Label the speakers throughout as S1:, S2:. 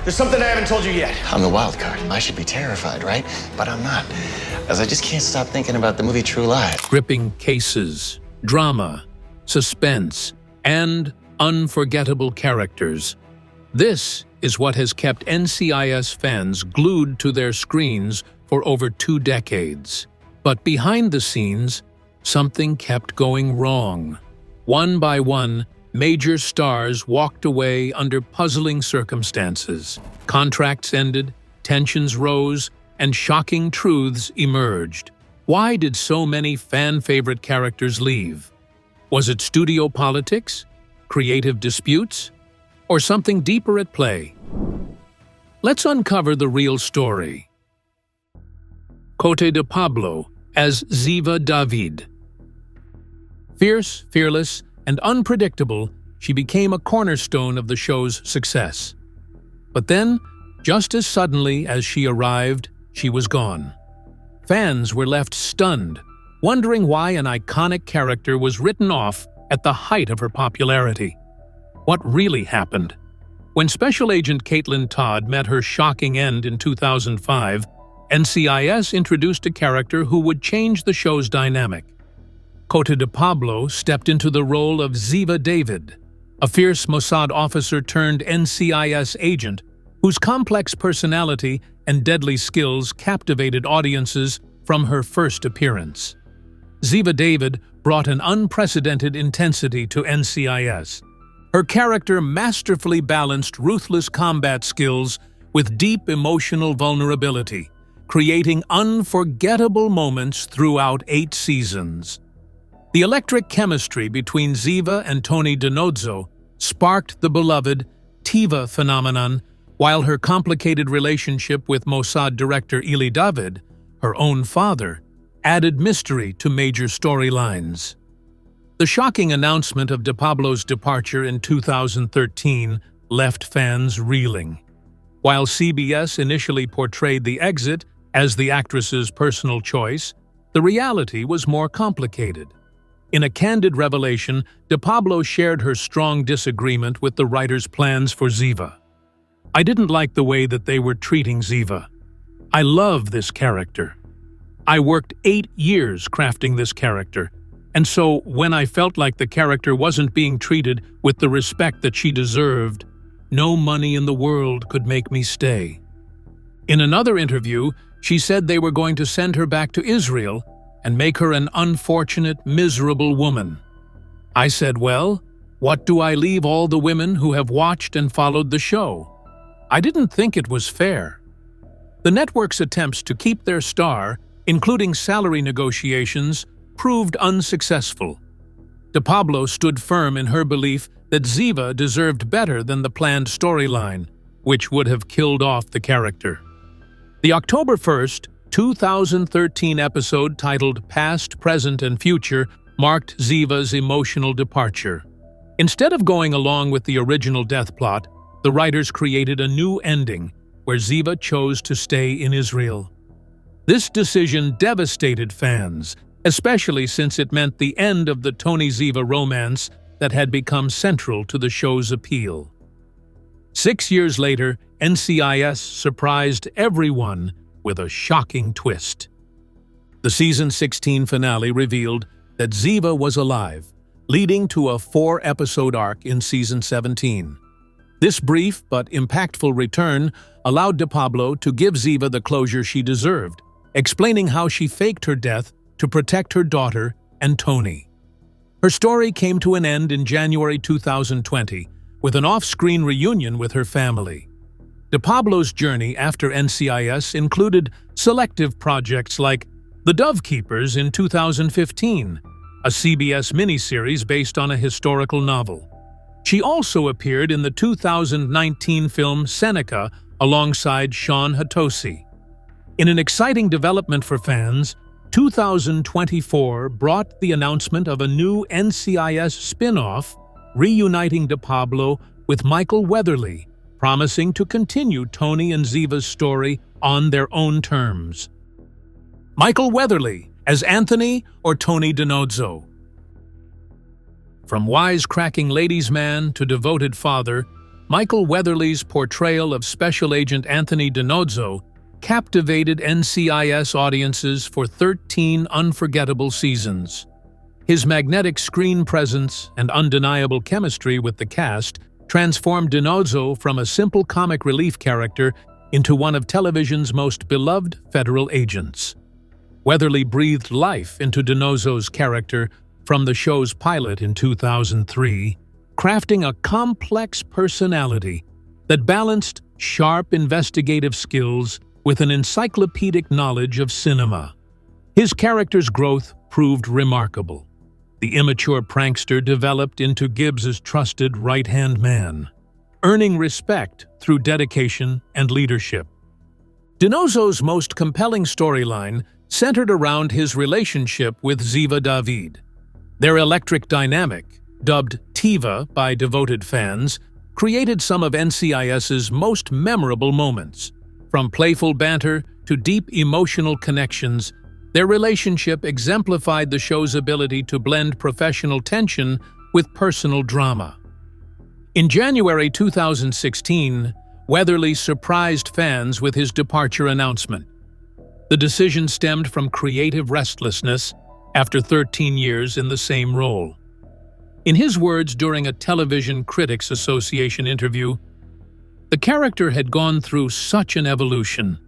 S1: There's something I haven't told you yet.
S2: I'm the wild card. I should be terrified, right? But I'm not, as I just can't stop thinking about the movie True Lies.
S3: Gripping cases, drama, suspense, and unforgettable characters. This is what has kept NCIS fans glued to their screens for over 2 decades. But behind the scenes, something kept going wrong. One by one, major stars walked away under puzzling circumstances. Contracts ended, tensions rose, and shocking truths emerged. Why did so many fan-favorite characters leave? Was it studio politics, creative disputes, or something deeper at play? Let's uncover the real story. Cote de Pablo as Ziva David. Fierce, fearless, and unpredictable, she became a cornerstone of the show's success. But then, just as suddenly as she arrived, she was gone. Fans were left stunned, wondering why an iconic character was written off at the height of her popularity. What really happened? When Special Agent Todd met her shocking end in 2005, NCIS introduced a character who would change the show's dynamic. Cote de Pablo stepped into the role of Ziva David, a fierce Mossad officer turned NCIS agent whose complex personality and deadly skills captivated audiences from her first appearance. Ziva David brought an unprecedented intensity to NCIS. Her character masterfully balanced ruthless combat skills with deep emotional vulnerability, creating unforgettable moments throughout 8 seasons. The electric chemistry between Ziva and Tony Dinozzo sparked the beloved Tiva phenomenon, while her complicated relationship with Mossad director Eli David, her own father, added mystery to major storylines. The shocking announcement of de Pablo's departure in 2013 left fans reeling. While CBS initially portrayed the exit as the actress's personal choice, the reality was more complicated. In a candid revelation, de Pablo shared her strong disagreement with the writer's plans for Ziva. "I didn't like the way that they were treating Ziva. I love this character. I worked 8 years crafting this character, and so when I felt like the character wasn't being treated with the respect that she deserved, no money in the world could make me stay." In another interview, she said they were going to send her back to Israel and make her an unfortunate, miserable woman. I said, well, what do I leave all the women who have watched and followed the show? I didn't think it was fair. The network's attempts to keep their star, including salary negotiations, proved unsuccessful. De Pablo stood firm in her belief that Ziva deserved better than the planned storyline, which would have killed off the character. The October 1st, 2013 episode titled Past, Present, and Future marked Ziva's emotional departure. Instead of going along with the original death plot, the writers created a new ending where Ziva chose to stay in Israel. This decision devastated fans, especially since it meant the end of the Tony-Ziva romance that had become central to the show's appeal. 6 years later, NCIS surprised everyone with a shocking twist. The season 16 finale revealed that Ziva was alive, leading to a 4-episode arc in season 17. This brief but impactful return allowed de Pablo to give Ziva the closure she deserved, explaining how she faked her death to protect her daughter and Tony. Her story came to an end in January 2020 with an off-screen reunion with her family. De Pablo's journey after NCIS included selective projects like The Dove Keepers in 2015, a CBS miniseries based on a historical novel. She also appeared in the 2019 film Seneca alongside Sean Hatosy. In an exciting development for fans, 2024 brought the announcement of a new NCIS spin-off, reuniting de Pablo with Michael Weatherly, promising to continue Tony and Ziva's story on their own terms. Michael Weatherly as Anthony or Tony Dinozzo. From wisecracking ladies' man to devoted father, Michael Weatherly's portrayal of Special Agent Anthony DiNozzo captivated NCIS audiences for 13 unforgettable seasons. His magnetic screen presence and undeniable chemistry with the cast transformed DiNozzo from a simple comic relief character into one of television's most beloved federal agents. Weatherly breathed life into DiNozzo's character from the show's pilot in 2003, crafting a complex personality that balanced sharp investigative skills with an encyclopedic knowledge of cinema. His character's growth proved remarkable. The immature prankster developed into Gibbs's trusted right-hand man, earning respect through dedication and leadership. DiNozzo's most compelling storyline centered around his relationship with Ziva David. Their electric dynamic, dubbed Tiva by devoted fans, created some of NCIS's most memorable moments. From playful banter to deep emotional connections, their relationship exemplified the show's ability to blend professional tension with personal drama. In January 2016, Weatherly surprised fans with his departure announcement. The decision stemmed from creative restlessness after 13 years in the same role. In his words during a Television Critics Association interview, "The character had gone through such an evolution.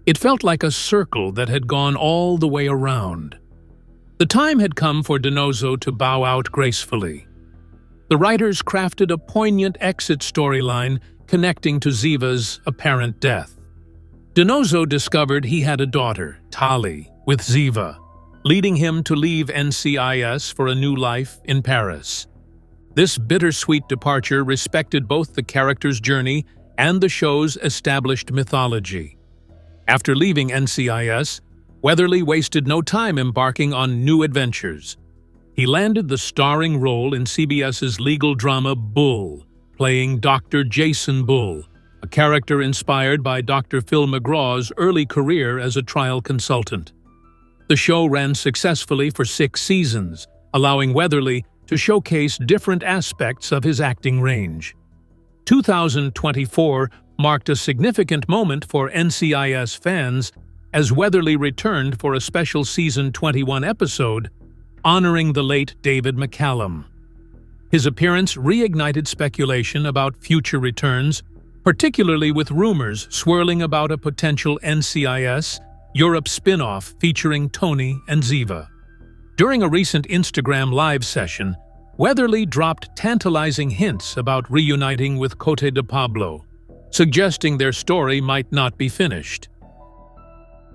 S3: It felt like a circle that had gone all the way around. The time had come for DiNozzo to bow out gracefully. The writers crafted a poignant exit storyline connecting to Ziva's apparent death. DiNozzo discovered he had a daughter, Pauley, with Ziva, leading him to leave NCIS for a new life in Paris. This bittersweet departure respected both the character's journey and the show's established mythology. After leaving NCIS, Weatherly wasted no time embarking on new adventures. He landed the starring role in CBS's legal drama Bull, playing Dr. Jason Bull, a character inspired by Dr. Phil McGraw's early career as a trial consultant. The show ran successfully for 6 seasons, allowing Weatherly to showcase different aspects of his acting range. 2024 marked a significant moment for NCIS fans as Weatherly returned for a special Season 21 episode honoring the late David McCallum. His appearance reignited speculation about future returns, particularly with rumors swirling about a potential NCIS Europe spin-off featuring Tony and Ziva. During a recent Instagram Live session, Weatherly dropped tantalizing hints about reuniting with Cote de Pablo, suggesting their story might not be finished.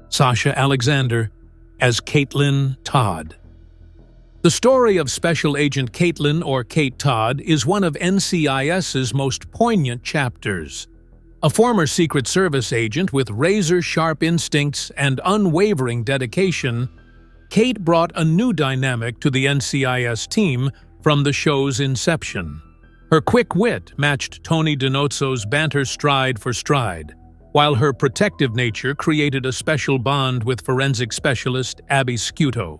S3: Sasha Alexander as Caitlin Todd. The story of Special Agent Caitlin, or Kate Todd, is one of NCIS's most poignant chapters. A former Secret Service agent with razor-sharp instincts and unwavering dedication, Kate brought a new dynamic to the NCIS team from the show's inception. Her quick wit matched Tony DiNozzo's banter stride for stride, while her protective nature created a special bond with forensic specialist Abby Scuto.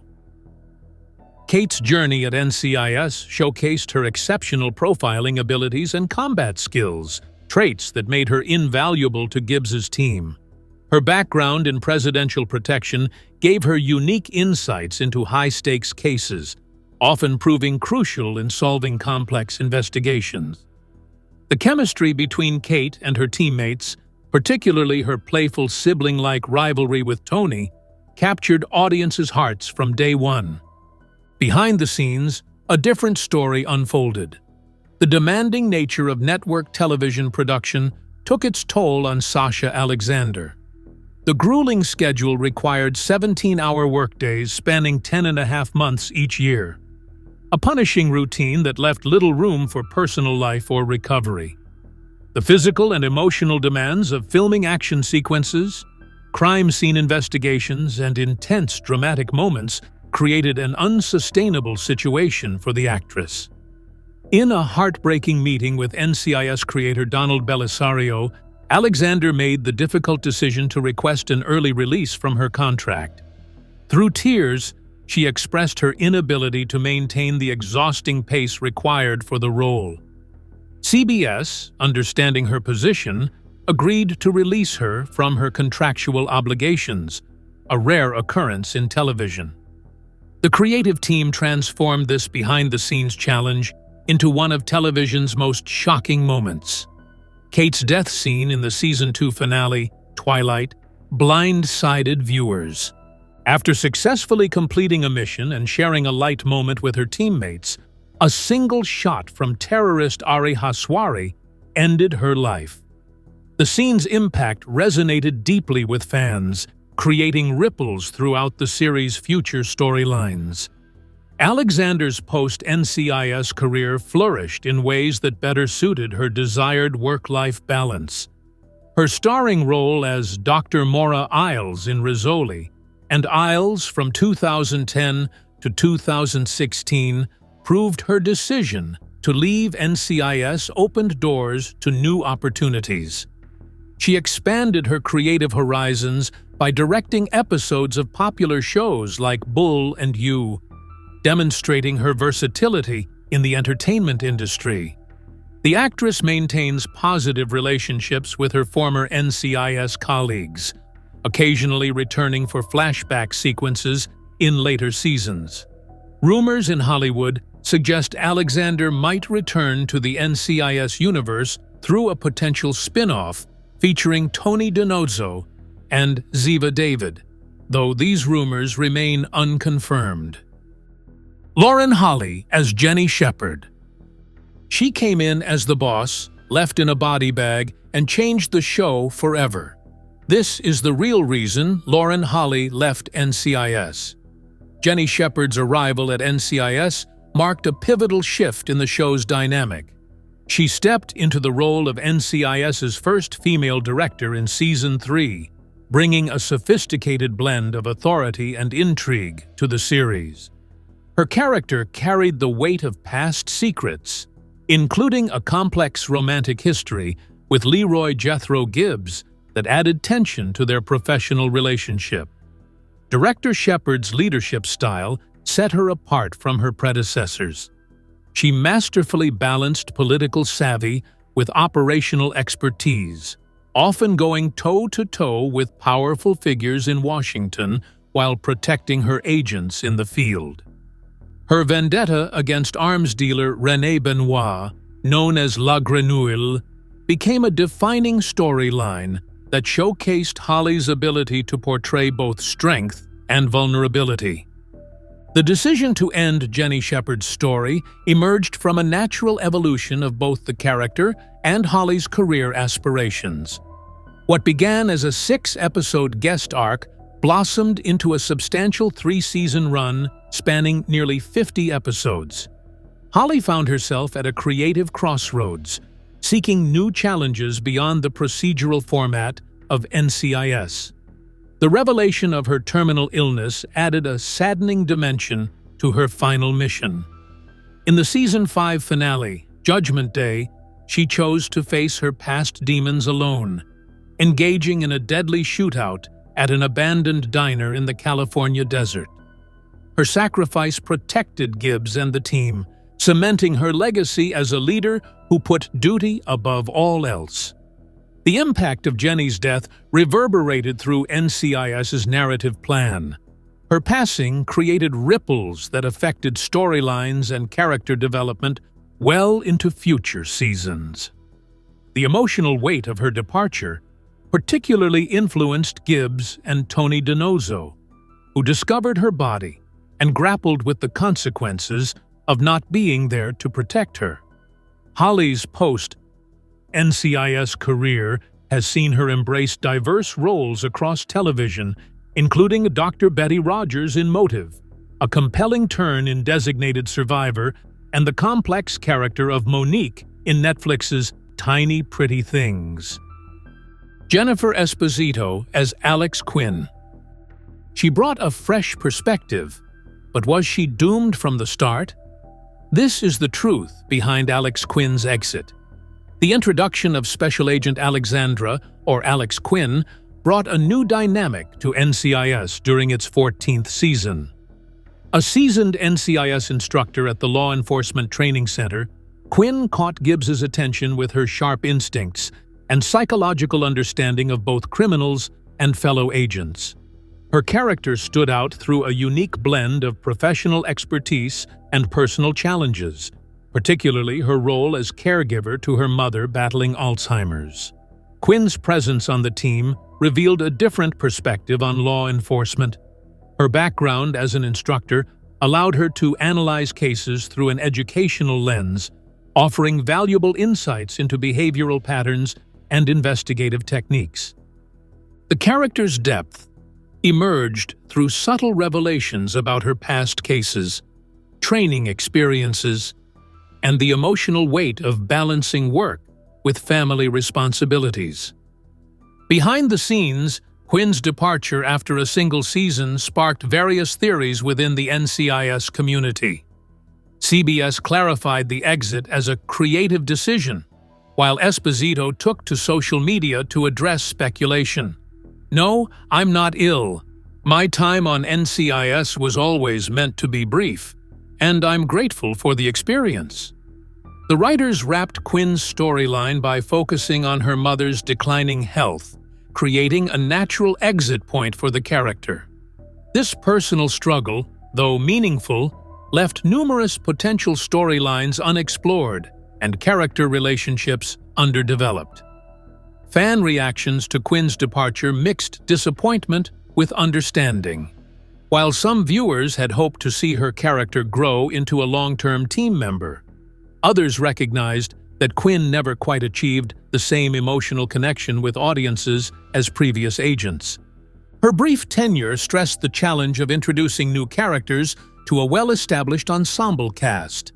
S3: Kate's journey at NCIS showcased her exceptional profiling abilities and combat skills, traits that made her invaluable to Gibbs's team. Her background in presidential protection gave her unique insights into high-stakes cases, often proving crucial in solving complex investigations. The chemistry between Kate and her teammates, particularly her playful sibling-like rivalry with Tony, captured audiences' hearts from day one. Behind the scenes, a different story unfolded. The demanding nature of network television production took its toll on Sasha Alexander. The grueling schedule required 17-hour workdays spanning 10.5 months each year, a punishing routine that left little room for personal life or recovery. The physical and emotional demands of filming action sequences, crime scene investigations, and intense dramatic moments created an unsustainable situation for the actress. In a heartbreaking meeting with NCIS creator Donald Belisario, Alexander made the difficult decision to request an early release from her contract. Through tears, she expressed her inability to maintain the exhausting pace required for the role. CBS, understanding her position, agreed to release her from her contractual obligations, a rare occurrence in television. The creative team transformed this behind-the-scenes challenge into one of television's most shocking moments. Kate's death scene in the Season 2 finale, Twilight, blindsided viewers. After successfully completing a mission and sharing a light moment with her teammates, a single shot from terrorist Ari Haswari ended her life. The scene's impact resonated deeply with fans, creating ripples throughout the series' future storylines. Alexander's post-NCIS career flourished in ways that better suited her desired work-life balance. Her starring role as Dr. Maura Isles in Rizzoli and Isles from 2010 to 2016 proved her decision to leave NCIS opened doors to new opportunities. She expanded her creative horizons by directing episodes of popular shows like Bull and You, demonstrating her versatility in the entertainment industry. The actress maintains positive relationships with her former NCIS colleagues, occasionally returning for flashback sequences in later seasons. Rumors in Hollywood suggest Alexander might return to the NCIS universe through a potential spin-off featuring Tony DiNozzo and Ziva David, though these rumors remain unconfirmed. Lauren Holly as Jenny Shepard. She came in as the boss, left in a body bag, and changed the show forever. This is the real reason Lauren Holly left NCIS. Jenny Shepard's arrival at NCIS marked a pivotal shift in the show's dynamic. She stepped into the role of NCIS's first female director in Season 3, bringing a sophisticated blend of authority and intrigue to the series. Her character carried the weight of past secrets, including a complex romantic history with Leroy Jethro Gibbs that added tension to their professional relationship. Director Shepard's leadership style set her apart from her predecessors. She masterfully balanced political savvy with operational expertise, often going toe-to-toe with powerful figures in Washington while protecting her agents in the field. Her vendetta against arms dealer René Benoit, known as La Grenouille, became a defining storyline that showcased Holly's ability to portray both strength and vulnerability. The decision to end Jenny Shepard's story emerged from a natural evolution of both the character and Holly's career aspirations. What began as a 6-episode guest arc blossomed into a substantial 3-season run spanning nearly 50 episodes. Holly found herself at a creative crossroads, seeking new challenges beyond the procedural format of NCIS. The revelation of her terminal illness added a saddening dimension to her final mission. In the Season 5 finale, Judgment Day, she chose to face her past demons alone, engaging in a deadly shootout at an abandoned diner in the California desert. Her sacrifice protected Gibbs and the team, cementing her legacy as a leader who put duty above all else. The impact of Jenny's death reverberated through NCIS's narrative plan. Her passing created ripples that affected storylines and character development well into future seasons. The emotional weight of her departure particularly influenced Gibbs and Tony DiNozzo, who discovered her body and grappled with the consequences of not being there to protect her. Holly's post-NCIS career has seen her embrace diverse roles across television, including Dr. Betty Rogers in Motive, a compelling turn in Designated Survivor, and the complex character of Monique in Netflix's Tiny Pretty Things. Jennifer Esposito as Alex Quinn. She brought a fresh perspective, but was she doomed from the start? This is the truth behind Alex Quinn's exit. The introduction of Special Agent Alexandra, or Alex Quinn, brought a new dynamic to NCIS during its 14th season. A seasoned NCIS instructor at the Law Enforcement Training Center, Quinn caught Gibbs's attention with her sharp instincts and psychological understanding of both criminals and fellow agents. Her character stood out through a unique blend of professional expertise and personal challenges, particularly her role as caregiver to her mother battling Alzheimer's. Quinn's presence on the team revealed a different perspective on law enforcement. Her background as an instructor allowed her to analyze cases through an educational lens, offering valuable insights into behavioral patterns and investigative techniques. The character's depth emerged through subtle revelations about her past cases, training experiences, and the emotional weight of balancing work with family responsibilities. Behind the scenes, Quinn's departure after a single season sparked various theories within the NCIS community. CBS clarified the exit as a creative decision, while Esposito took to social media to address speculation. "No, I'm not ill. My time on NCIS was always meant to be brief, and I'm grateful for the experience." The writers wrapped Quinn's storyline by focusing on her mother's declining health, creating a natural exit point for the character. This personal struggle, though meaningful, left numerous potential storylines unexplored and character relationships underdeveloped. Fan reactions to Quinn's departure mixed disappointment with understanding. While some viewers had hoped to see her character grow into a long-term team member, others recognized that Quinn never quite achieved the same emotional connection with audiences as previous agents. Her brief tenure stressed the challenge of introducing new characters to a well-established ensemble cast.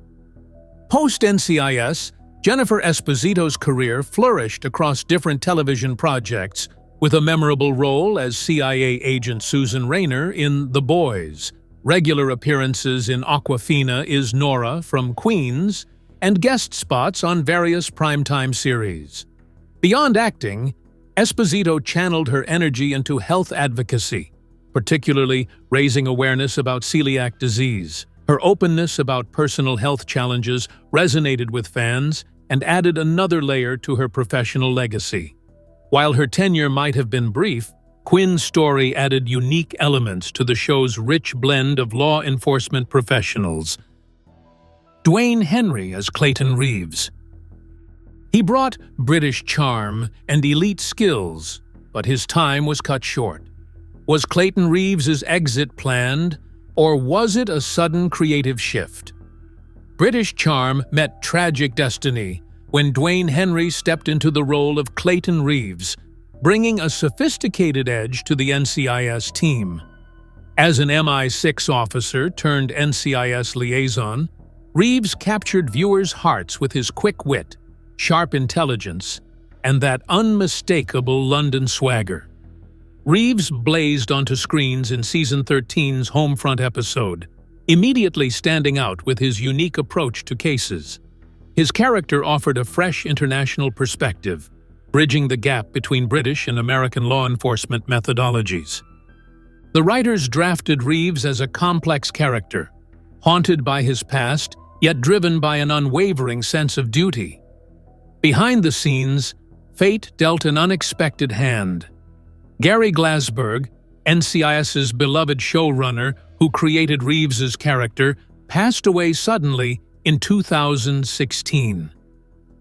S3: Post-NCIS, Jennifer Esposito's career flourished across different television projects, with a memorable role as CIA agent Susan Rayner in The Boys, regular appearances in Awkwafina is Nora from Queens, and guest spots on various primetime series. Beyond acting, Esposito channeled her energy into health advocacy, particularly raising awareness about celiac disease. Her openness about personal health challenges resonated with fans and added another layer to her professional legacy. While her tenure might have been brief, Quinn's story added unique elements to the show's rich blend of law enforcement professionals. Dwayne Henry as Clayton Reeves. He brought British charm and elite skills, but his time was cut short. Was Clayton Reeves's exit planned, or was it a sudden creative shift? British charm met tragic destiny when Dwayne Henry stepped into the role of Clayton Reeves, bringing a sophisticated edge to the NCIS team. As an MI6 officer turned NCIS liaison, Reeves captured viewers' hearts with his quick wit, sharp intelligence, and that unmistakable London swagger. Reeves blazed onto screens in Season 13's Homefront episode, immediately standing out with his unique approach to cases. His character offered a fresh international perspective, bridging the gap between British and American law enforcement methodologies. The writers drafted Reeves as a complex character, haunted by his past, yet driven by an unwavering sense of duty. Behind the scenes, fate dealt an unexpected hand. Gary Glasberg, NCIS's beloved showrunner who created Reeves's character, passed away suddenly in 2016.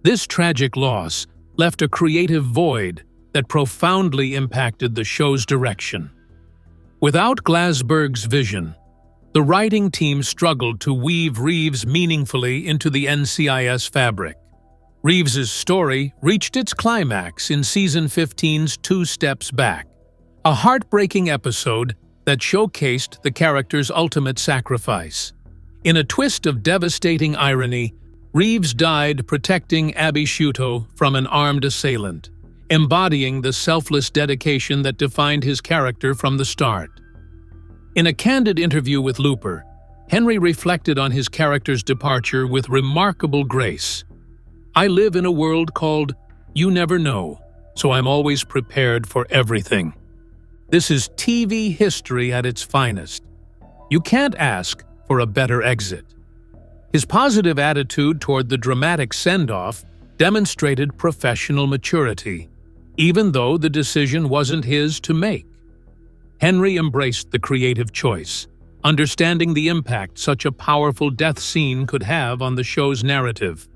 S3: This tragic loss left a creative void that profoundly impacted the show's direction. Without Glasberg's vision, the writing team struggled to weave Reeves meaningfully into the NCIS fabric. Reeves's story reached its climax in Season 15's Two Steps Back, a heartbreaking episode that showcased the character's ultimate sacrifice. In a twist of devastating irony, Reeves died protecting Abby Sciuto from an armed assailant, embodying the selfless dedication that defined his character from the start. In a candid interview with Looper, Henry reflected on his character's departure with remarkable grace. "I live in a world called You Never Know, so I'm always prepared for everything." This is TV history at its finest. You can't ask for a better exit. His positive attitude toward the dramatic send-off demonstrated professional maturity, even though the decision wasn't his to make. Henry embraced the creative choice, understanding the impact such a powerful death scene could have on the show's narrative.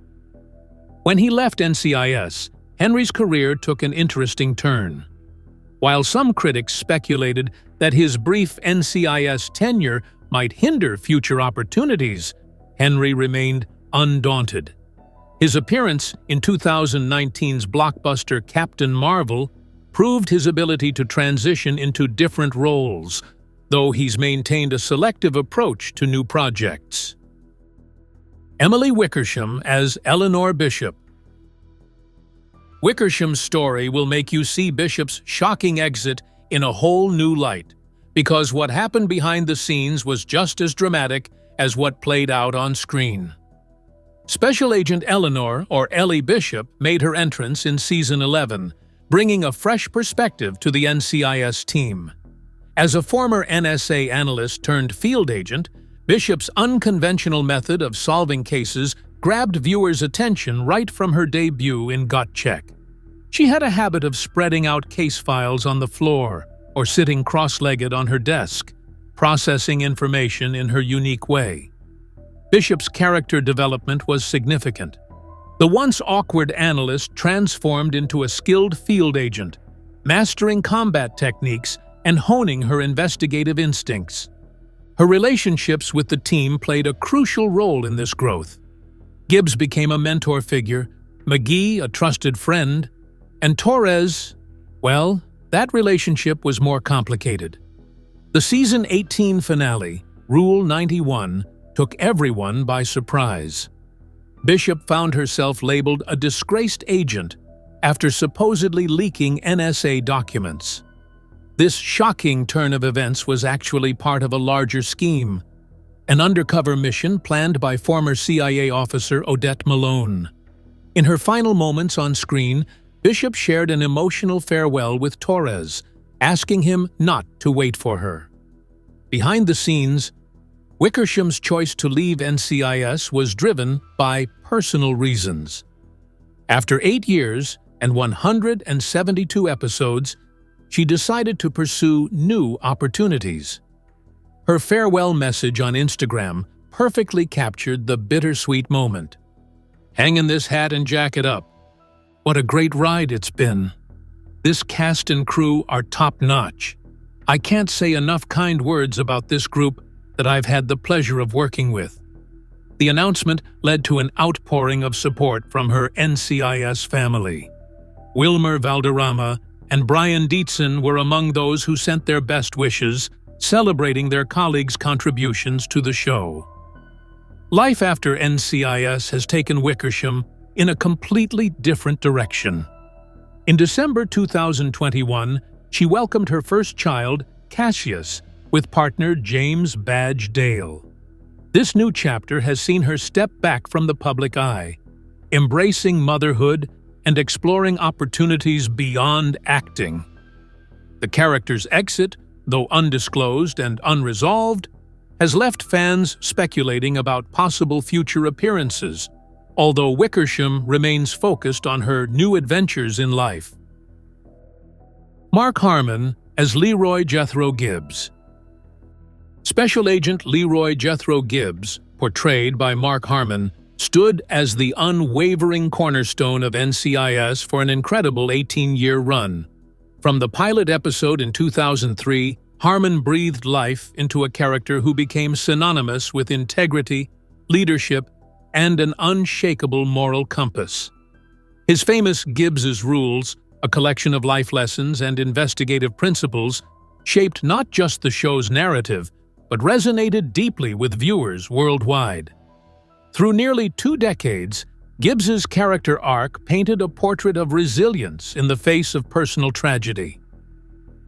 S3: When he left NCIS, Henry's career took an interesting turn. While some critics speculated that his brief NCIS tenure might hinder future opportunities, Henry remained undaunted. His appearance in 2019's blockbuster Captain Marvel proved his ability to transition into different roles, though he's maintained a selective approach to new projects. Emily Wickersham as Eleanor Bishop. Wickersham's story will make you see Bishop's shocking exit in a whole new light, because what happened behind the scenes was just as dramatic as what played out on screen. Special Agent Eleanor, or Ellie Bishop, made her entrance in Season 11, bringing a fresh perspective to the NCIS team. As a former NSA analyst turned field agent, Bishop's unconventional method of solving cases grabbed viewers' attention right from her debut in Gut Check. She had a habit of spreading out case files on the floor or sitting cross-legged on her desk, processing information in her unique way. Bishop's character development was significant. The once awkward analyst transformed into a skilled field agent, mastering combat techniques and honing her investigative instincts. Her relationships with the team played a crucial role in this growth. Gibbs became a mentor figure, McGee a trusted friend, and Torres, well, that relationship was more complicated. The Season 18 finale, Rule 91, took everyone by surprise. Bishop found herself labeled a disgraced agent after supposedly leaking NSA documents. This shocking turn of events was actually part of a larger scheme, an undercover mission planned by former CIA officer Odette Malone. In her final moments on screen, Bishop shared an emotional farewell with Torres, asking him not to wait for her. Behind the scenes, Wickersham's choice to leave NCIS was driven by personal reasons. After 8 years and 172 episodes, she decided to pursue new opportunities. Her farewell message on Instagram perfectly captured the bittersweet moment. "Hanging this hat and jacket up. What a great ride it's been. This cast and crew are top-notch. I can't say enough kind words about this group that I've had the pleasure of working with." The announcement led to an outpouring of support from her NCIS family. Wilmer Valderrama and Brian Dietzen were among those who sent their best wishes, celebrating their colleagues' contributions to the show. Life after NCIS has taken Wickersham in a completely different direction. In December 2021, she welcomed her first child, Cassius, with partner James Badge Dale. This new chapter has seen her step back from the public eye, embracing motherhood and exploring opportunities beyond acting. The character's exit, though undisclosed and unresolved, has left fans speculating about possible future appearances, although Wickersham remains focused on her new adventures in life. Mark Harmon as Leroy Jethro Gibbs. Special Agent Leroy Jethro Gibbs, portrayed by Mark Harmon, stood as the unwavering cornerstone of NCIS for an incredible 18-year run. From the pilot episode in 2003, Harmon breathed life into a character who became synonymous with integrity, leadership, and an unshakable moral compass. His famous Gibbs's Rules, a collection of life lessons and investigative principles, shaped not just the show's narrative, but resonated deeply with viewers worldwide. Through nearly 2 decades, Gibbs's character arc painted a portrait of resilience in the face of personal tragedy.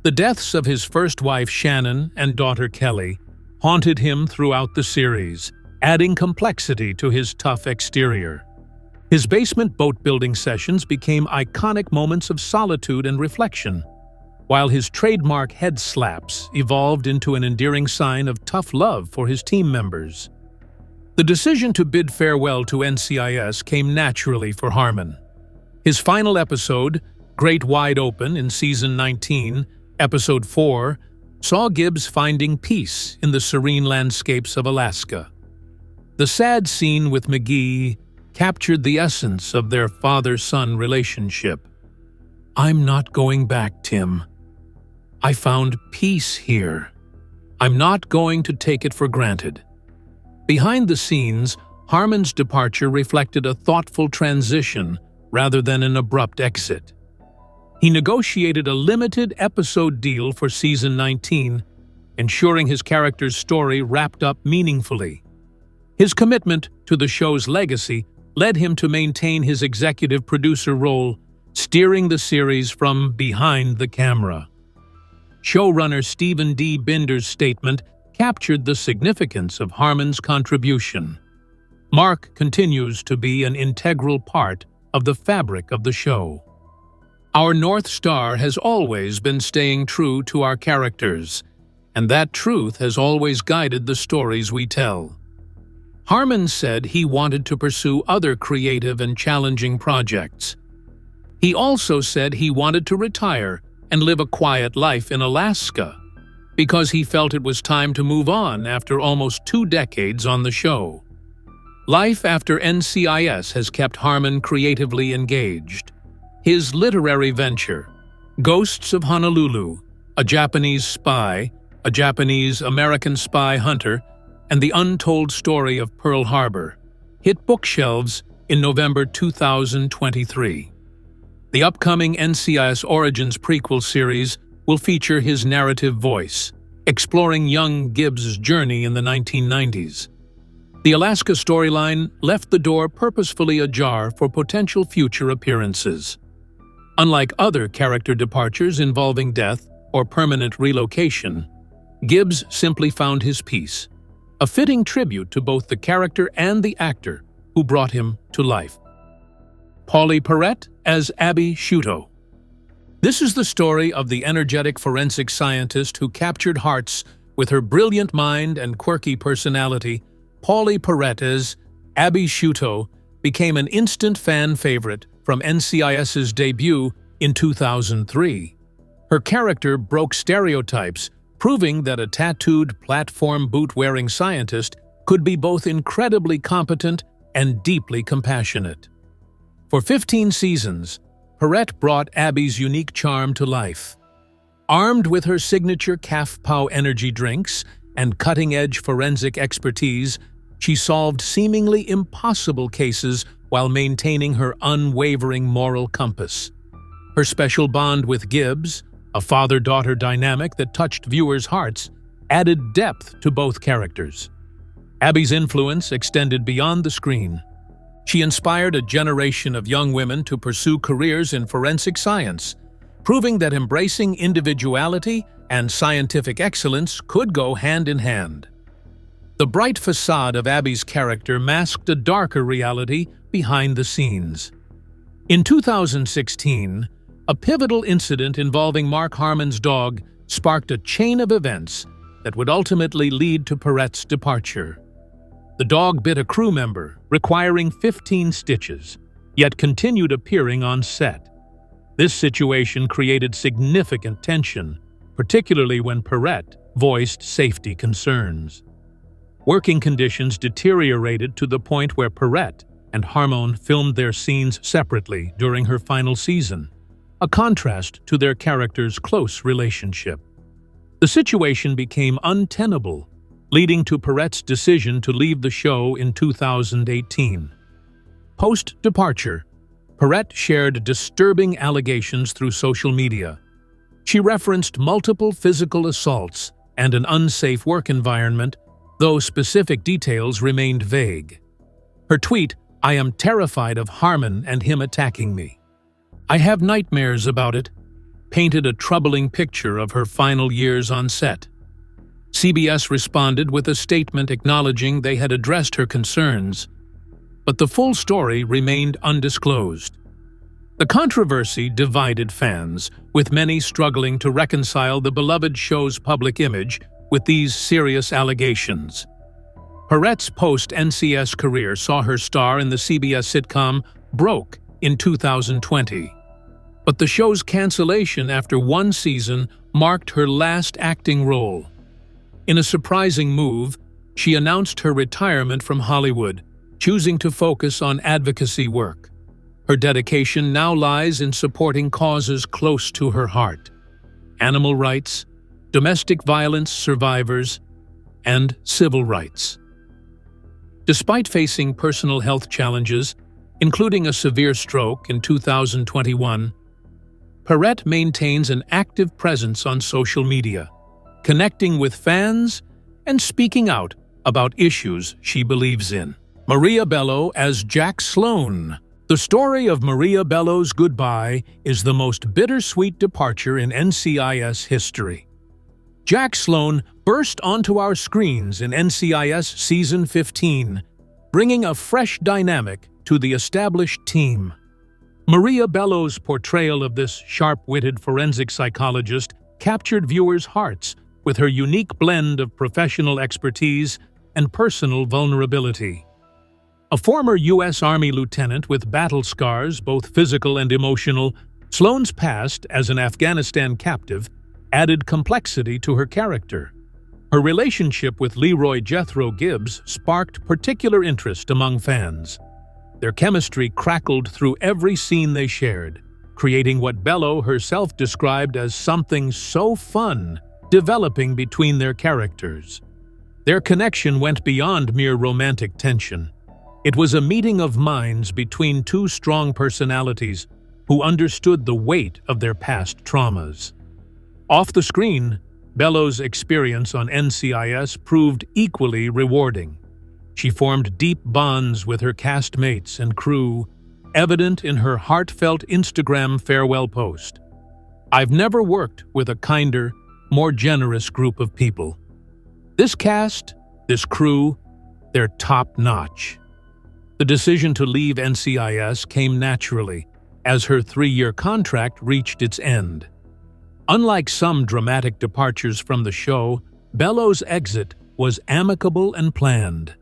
S3: The deaths of his first wife Shannon and daughter Kelly haunted him throughout the series, adding complexity to his tough exterior. His basement boat-building sessions became iconic moments of solitude and reflection, while his trademark head slaps evolved into an endearing sign of tough love for his team members. The decision to bid farewell to NCIS came naturally for Harmon. His final episode, Great Wide Open in Season 19, Episode 4, saw Gibbs finding peace in the serene landscapes of Alaska. The sad scene with McGee captured the essence of their father-son relationship. "I'm not going back, Tim. I found peace here. I'm not going to take it for granted." Behind the scenes, Harmon's departure reflected a thoughtful transition rather than an abrupt exit. He negotiated a limited episode deal for Season 19, ensuring his character's story wrapped up meaningfully. His commitment to the show's legacy led him to maintain his executive producer role, steering the series from behind the camera. Showrunner Stephen D. Binder's statement captured the significance of Harmon's contribution. "Mark continues to be an integral part of the fabric of the show. Our North Star has always been staying true to our characters, and that truth has always guided the stories we tell." Harmon said he wanted to pursue other creative and challenging projects. He also said he wanted to retire and live a quiet life in Alaska, because he felt it was time to move on after almost 2 decades on the show. Life after NCIS has kept Harmon creatively engaged. His literary venture, Ghosts of Honolulu, A Japanese Spy, A Japanese-American Spy Hunter, and The Untold Story of Pearl Harbor, hit bookshelves in November 2023. The upcoming NCIS Origins prequel series will feature his narrative voice, exploring young Gibbs' journey in the 1990s. The Alaska storyline left the door purposefully ajar for potential future appearances. Unlike other character departures involving death or permanent relocation, Gibbs simply found his peace, a fitting tribute to both the character and the actor who brought him to life. Pauley Perrette as Abby Shuto. This is the story of the energetic forensic scientist who captured hearts with her brilliant mind and quirky personality. Pauley Perrette as Abby Shuto became an instant fan favorite from NCIS's debut in 2003. Her character broke stereotypes, proving that a tattooed platform boot-wearing scientist could be both incredibly competent and deeply compassionate. For 15 seasons, Perrette brought Abby's unique charm to life. Armed with her signature Calf Pow energy drinks and cutting-edge forensic expertise, she solved seemingly impossible cases while maintaining her unwavering moral compass. Her special bond with Gibbs, a father-daughter dynamic that touched viewers' hearts, added depth to both characters. Abby's influence extended beyond the screen. She inspired a generation of young women to pursue careers in forensic science, proving that embracing individuality and scientific excellence could go hand in hand. The bright facade of Abby's character masked a darker reality behind the scenes. In 2016, a pivotal incident involving Mark Harmon's dog sparked a chain of events that would ultimately lead to Perrette's departure. The dog bit a crew member, requiring 15 stitches, yet continued appearing on set. This situation created significant tension, particularly when Perrette voiced safety concerns. Working conditions deteriorated to the point where Perrette and Harmon filmed their scenes separately during her final season, a contrast to their characters' close relationship. The situation became untenable, leading to Perrette's decision to leave the show in 2018. Post-departure, Perrette shared disturbing allegations through social media. She referenced multiple physical assaults and an unsafe work environment, though specific details remained vague. Her tweet, "I am terrified of Harmon and him attacking me. I have nightmares about it," painted a troubling picture of her final years on set. CBS responded with a statement acknowledging they had addressed her concerns, but the full story remained undisclosed. The controversy divided fans, with many struggling to reconcile the beloved show's public image with these serious allegations. Perrette's post-NCIS career saw her star in the CBS sitcom Broke in 2020. But the show's cancellation after one season marked her last acting role. In a surprising move, she announced her retirement from Hollywood, choosing to focus on advocacy work. Her dedication now lies in supporting causes close to her heart: animal rights, domestic violence survivors, and civil rights. Despite facing personal health challenges, including a severe stroke in 2021, Perrette maintains an active presence on social media, connecting with fans and speaking out about issues she believes in. Maria Bello as Jack Sloan. The story of Maria Bello's goodbye is the most bittersweet departure in NCIS history. Jack Sloan burst onto our screens in NCIS Season 15, bringing a fresh dynamic to the established team. Maria Bello's portrayal of this sharp-witted forensic psychologist captured viewers' hearts with her unique blend of professional expertise and personal vulnerability. A former U.S. Army lieutenant with battle scars, both physical and emotional, Sloan's past as an Afghanistan captive added complexity to her character. Her relationship with Leroy Jethro Gibbs sparked particular interest among fans. Their chemistry crackled through every scene they shared, creating what Bello herself described as something so fun developing between their characters. Their connection went beyond mere romantic tension. It was a meeting of minds between two strong personalities who understood the weight of their past traumas. Off the screen, Bello's experience on NCIS proved equally rewarding. She formed deep bonds with her castmates and crew, evident in her heartfelt Instagram farewell post. "I've never worked with a kinder, more generous group of people. This cast, this crew, they're top-notch." The decision to leave NCIS came naturally, as her 3-year contract reached its end. Unlike some dramatic departures from the show, Bello's exit was amicable and planned.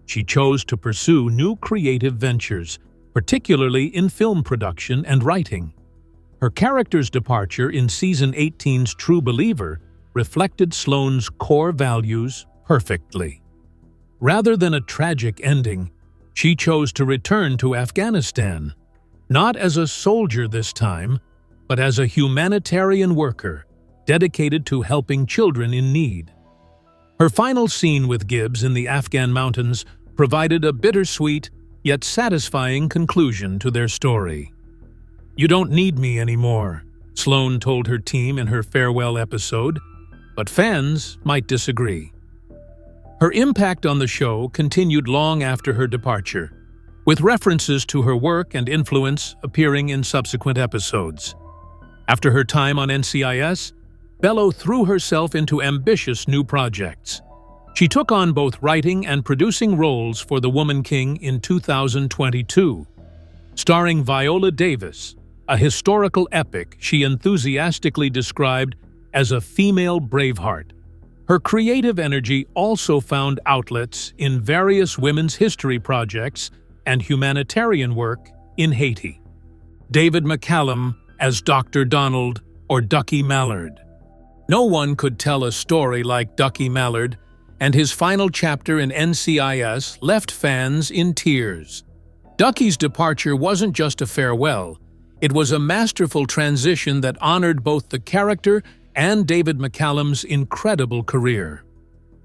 S3: She chose to pursue new creative ventures, particularly in film production and writing. Her character's departure in Season 18's True Believer reflected Sloan's core values perfectly. Rather than a tragic ending, she chose to return to Afghanistan, not as a soldier this time, but as a humanitarian worker dedicated to helping children in need. Her final scene with Gibbs in the Afghan mountains provided a bittersweet yet satisfying conclusion to their story. "You don't need me anymore," Sloan told her team in her farewell episode, but fans might disagree. Her impact on the show continued long after her departure, with references to her work and influence appearing in subsequent episodes. After her time on NCIS, Bello threw herself into ambitious new projects. She took on both writing and producing roles for The Woman King in 2022. Starring Viola Davis, a historical epic she enthusiastically described as a female Braveheart. Her creative energy also found outlets in various women's history projects and humanitarian work in Haiti. David McCallum as Dr. Donald or Ducky Mallard. No one could tell a story like Ducky Mallard, and his final chapter in NCIS left fans in tears. Ducky's departure wasn't just a farewell, it was a masterful transition that honored both the character and David McCallum's incredible career.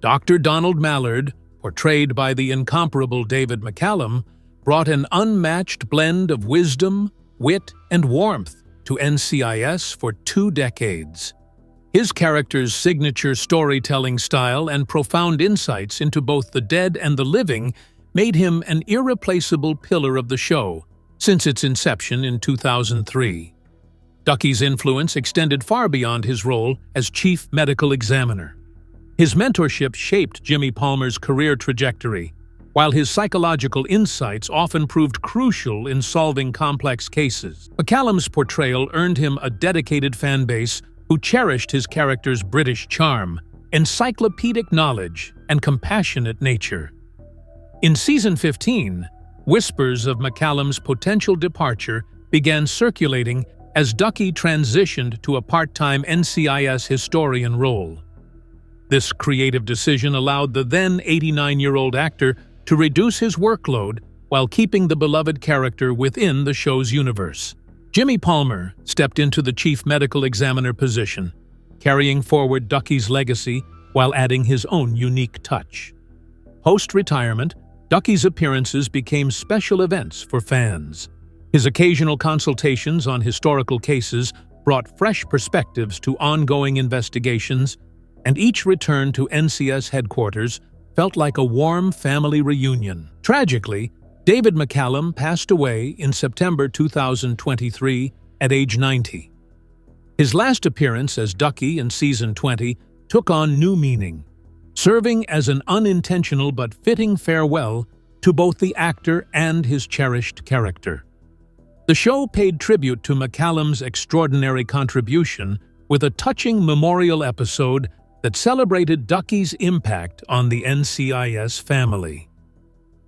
S3: Dr. Donald Mallard, portrayed by the incomparable David McCallum, brought an unmatched blend of wisdom, wit, and warmth to NCIS for 2 decades. His character's signature storytelling style and profound insights into both the dead and the living made him an irreplaceable pillar of the show since its inception in 2003. Ducky's influence extended far beyond his role as chief medical examiner. His mentorship shaped Jimmy Palmer's career trajectory, while his psychological insights often proved crucial in solving complex cases. McCallum's portrayal earned him a dedicated fan base who cherished his character's British charm, encyclopedic knowledge, and compassionate nature. In Season 15, whispers of McCallum's potential departure began circulating as Ducky transitioned to a part-time NCIS historian role. This creative decision allowed the then 89-year-old actor to reduce his workload while keeping the beloved character within the show's universe. Jimmy Palmer stepped into the chief medical examiner position, carrying forward Ducky's legacy while adding his own unique touch. Post-retirement, Ducky's appearances became special events for fans. His occasional consultations on historical cases brought fresh perspectives to ongoing investigations, and each return to NCIS headquarters felt like a warm family reunion. Tragically, David McCallum passed away in September 2023 at age 90. His last appearance as Ducky in Season 20 took on new meaning, serving as an unintentional but fitting farewell to both the actor and his cherished character. The show paid tribute to McCallum's extraordinary contribution with a touching memorial episode that celebrated Ducky's impact on the NCIS family.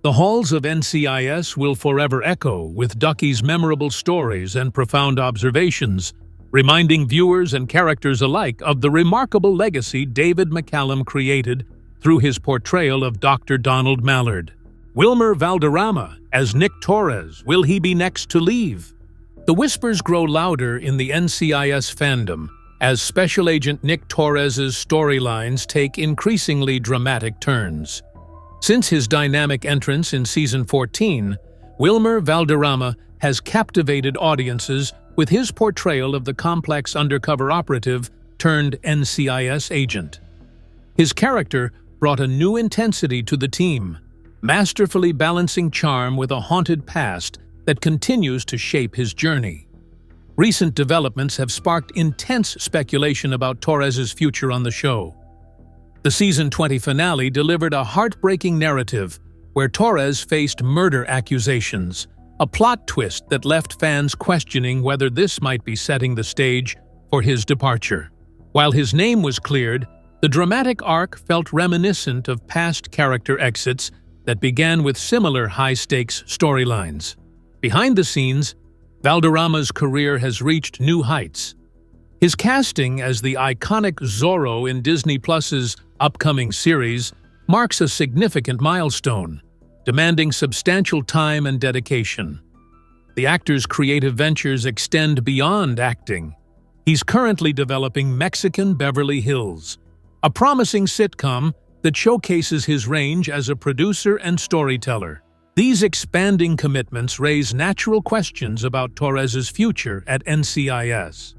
S3: The halls of NCIS will forever echo with Ducky's memorable stories and profound observations, reminding viewers and characters alike of the remarkable legacy David McCallum created through his portrayal of Dr. Donald Mallard. Wilmer Valderrama as Nick Torres, will he be next to leave? The whispers grow louder in the NCIS fandom as Special Agent Nick Torres's storylines take increasingly dramatic turns. Since his dynamic entrance in Season 14, Wilmer Valderrama has captivated audiences with his portrayal of the complex undercover operative turned NCIS agent. His character brought a new intensity to the team, masterfully balancing charm with a haunted past that continues to shape his journey. Recent developments have sparked intense speculation about Torres's future on the show. The Season 20 finale delivered a heartbreaking narrative where Torres faced murder accusations, a plot twist that left fans questioning whether this might be setting the stage for his departure. While his name was cleared, the dramatic arc felt reminiscent of past character exits that began with similar high-stakes storylines. Behind the scenes, Valderrama's career has reached new heights. His casting as the iconic Zorro in Disney Plus's upcoming series marks a significant milestone, demanding substantial time and dedication. The actor's creative ventures extend beyond acting. He's currently developing Mexican Beverly Hills, a promising sitcom that showcases his range as a producer and storyteller. These expanding commitments raise natural questions about Torres's future at NCIS.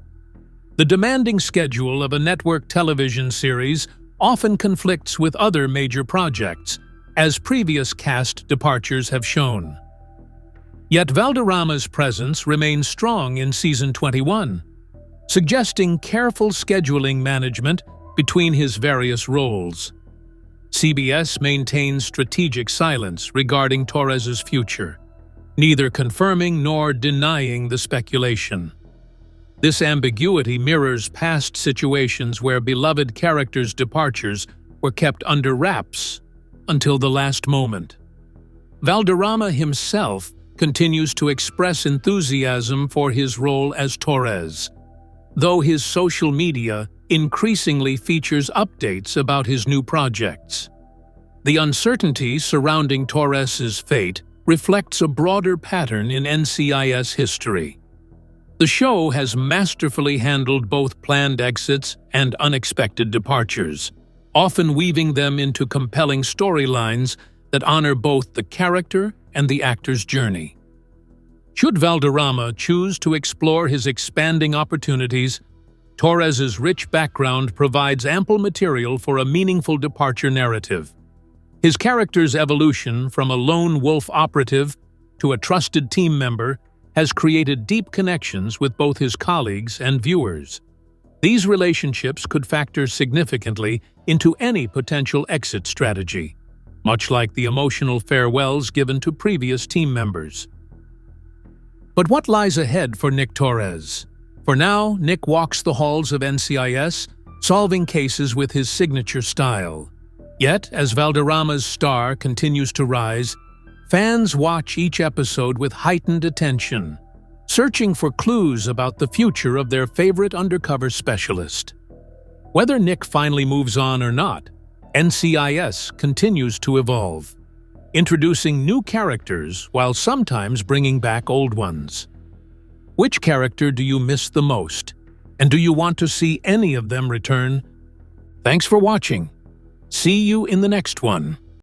S3: The demanding schedule of a network television series often conflicts with other major projects, as previous cast departures have shown. Yet Valderrama's presence remains strong in Season 21, suggesting careful scheduling management between his various roles. CBS maintains strategic silence regarding Torres's future, neither confirming nor denying the speculation. This ambiguity mirrors past situations where beloved characters' departures were kept under wraps until the last moment. Valderrama himself continues to express enthusiasm for his role as Torres, though his social media increasingly features updates about his new projects. The uncertainty surrounding Torres's fate reflects a broader pattern in NCIS history. The show has masterfully handled both planned exits and unexpected departures, often weaving them into compelling storylines that honor both the character and the actor's journey. Should Valderrama choose to explore his expanding opportunities, Torres's rich background provides ample material for a meaningful departure narrative. His character's evolution from a lone wolf operative to a trusted team member has created deep connections with both his colleagues and viewers. These relationships could factor significantly into any potential exit strategy, much like the emotional farewells given to previous team members. But what lies ahead for Nick Torres? For now, Nick walks the halls of NCIS, solving cases with his signature style. Yet, as Valderrama's star continues to rise, fans watch each episode with heightened attention, searching for clues about the future of their favorite undercover specialist. Whether Nick finally moves on or not, NCIS continues to evolve, introducing new characters while sometimes bringing back old ones. Which character do you miss the most? And do you want to see any of them return? Thanks for watching. See you in the next one.